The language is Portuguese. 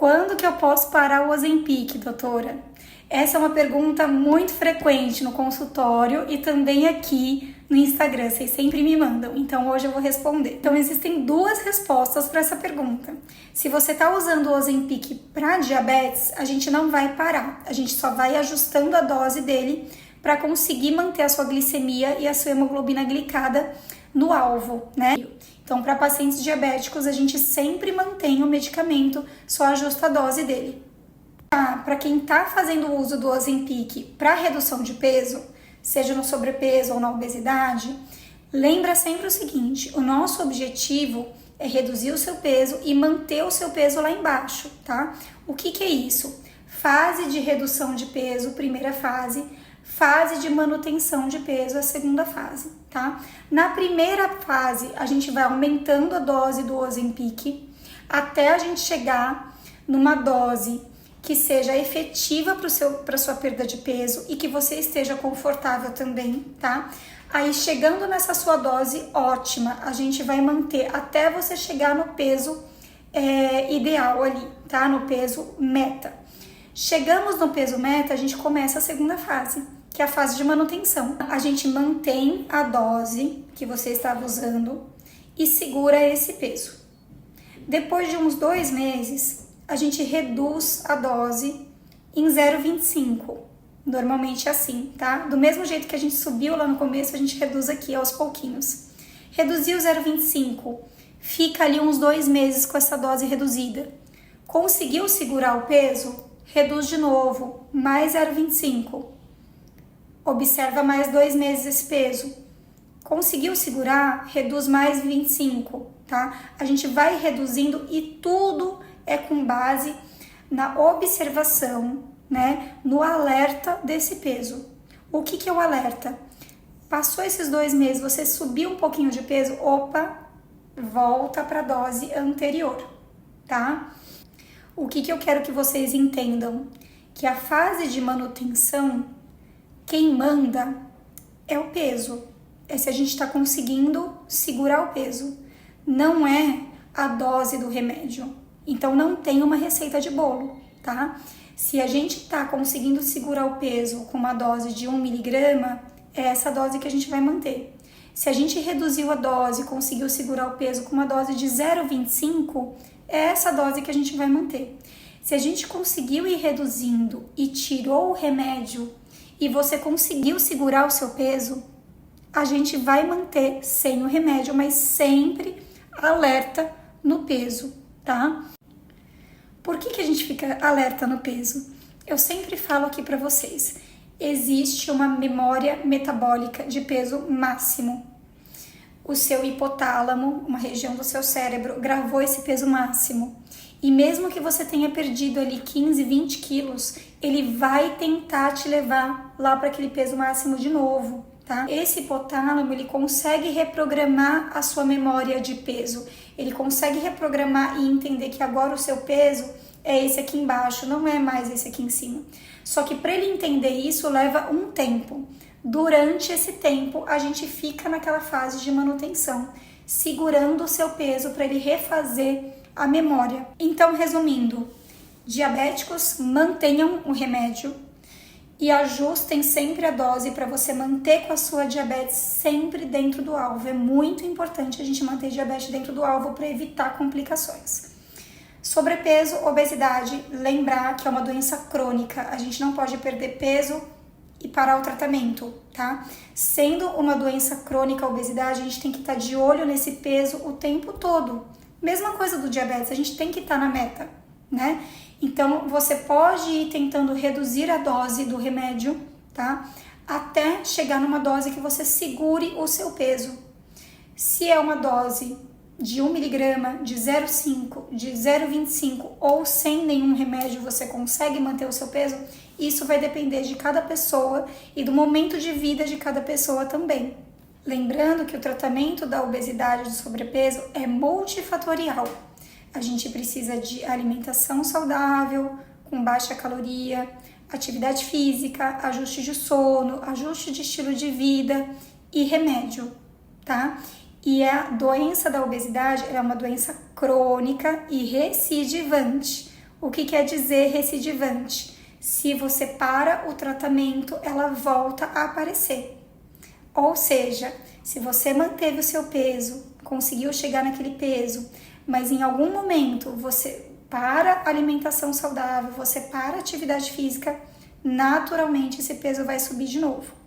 Quando que eu posso parar o Ozempic, doutora? Essa é uma pergunta muito frequente no consultório e também aqui no Instagram, vocês sempre me mandam, então hoje eu vou responder. Então existem duas respostas para essa pergunta. Se você está usando o Ozempic para diabetes, a gente não vai parar, a gente só vai ajustando a dose dele para conseguir manter a sua glicemia e a sua hemoglobina glicada no alvo, né? Então, para pacientes diabéticos, a gente sempre mantém o medicamento, só ajusta a dose dele. Para quem está fazendo uso do Ozempic para redução de peso, seja no sobrepeso ou na obesidade, lembra sempre o seguinte: o nosso objetivo é reduzir o seu peso e manter o seu peso lá embaixo, tá? O que é isso? Fase de redução de peso, primeira fase. Fase de manutenção de peso, a segunda fase, tá? Na primeira fase, a gente vai aumentando a dose do Ozempic até a gente chegar numa dose que seja efetiva para sua perda de peso e que você esteja confortável também, tá? Aí, chegando nessa sua dose ótima, a gente vai manter até você chegar no peso ideal ali, tá? No peso meta. Chegamos no peso meta, a gente começa a segunda fase, que é a fase de manutenção. A gente mantém a dose que você estava usando e segura esse peso. Depois de uns 2 meses, a gente reduz a dose em 0,25. Normalmente é assim, tá? Do mesmo jeito que a gente subiu lá no começo, a gente reduz aqui aos pouquinhos. Reduziu 0,25, fica ali uns 2 meses com essa dose reduzida. Conseguiu segurar o peso? Reduz de novo, mais 0,25. Observa mais 2 meses esse peso. Conseguiu segurar? Reduz mais 25, tá? A gente vai reduzindo e tudo é com base na observação, né? No alerta desse peso. O que é o alerta? Passou esses 2 meses, você subiu um pouquinho de peso, opa, volta para a dose anterior, tá? O que eu quero que vocês entendam? Que a fase de manutenção, quem manda é o peso. É se a gente está conseguindo segurar o peso. Não é a dose do remédio. Então, não tem uma receita de bolo, tá? Se a gente está conseguindo segurar o peso com uma dose de 1 miligrama, é essa dose que a gente vai manter. Se a gente reduziu a dose e conseguiu segurar o peso com uma dose de 0,25, é essa dose que a gente vai manter. Se a gente conseguiu ir reduzindo e tirou o remédio e você conseguiu segurar o seu peso, a gente vai manter sem o remédio, mas sempre alerta no peso, tá? Por que a gente fica alerta no peso? Eu sempre falo aqui para vocês, existe uma memória metabólica de peso máximo. O seu hipotálamo, uma região do seu cérebro, gravou esse peso máximo. E mesmo que você tenha perdido ali 15, 20 quilos, ele vai tentar te levar lá para aquele peso máximo de novo, tá? Esse hipotálamo, ele consegue reprogramar a sua memória de peso. Ele consegue reprogramar e entender que agora o seu peso é esse aqui embaixo, não é mais esse aqui em cima. Só que para ele entender isso, leva um tempo. Durante esse tempo, a gente fica naquela fase de manutenção, segurando o seu peso para ele refazer a memória. Então, resumindo, diabéticos, mantenham o remédio e ajustem sempre a dose para você manter com a sua diabetes sempre dentro do alvo. É muito importante a gente manter diabetes dentro do alvo para evitar complicações. Sobrepeso, obesidade, lembrar que é uma doença crônica, a gente não pode perder peso e parar o tratamento, tá? Sendo uma doença crônica, a obesidade, a gente tem que estar de olho nesse peso o tempo todo. Mesma coisa do diabetes, a gente tem que estar na meta, né? Então, você pode ir tentando reduzir a dose do remédio, tá? Até chegar numa dose que você segure o seu peso. Se é uma dose de 1 miligrama, de 0,5, de 0,25 ou sem nenhum remédio, você consegue manter o seu peso? Isso vai depender de cada pessoa e do momento de vida de cada pessoa também. Lembrando que o tratamento da obesidade e do sobrepeso é multifatorial. A gente precisa de alimentação saudável, com baixa caloria, atividade física, ajuste de sono, ajuste de estilo de vida e remédio, tá? E a doença da obesidade é uma doença crônica e recidivante. O que quer dizer recidivante? Se você para o tratamento, ela volta a aparecer. Ou seja, se você manteve o seu peso, conseguiu chegar naquele peso, mas em algum momento você para a alimentação saudável, você para a atividade física, naturalmente esse peso vai subir de novo.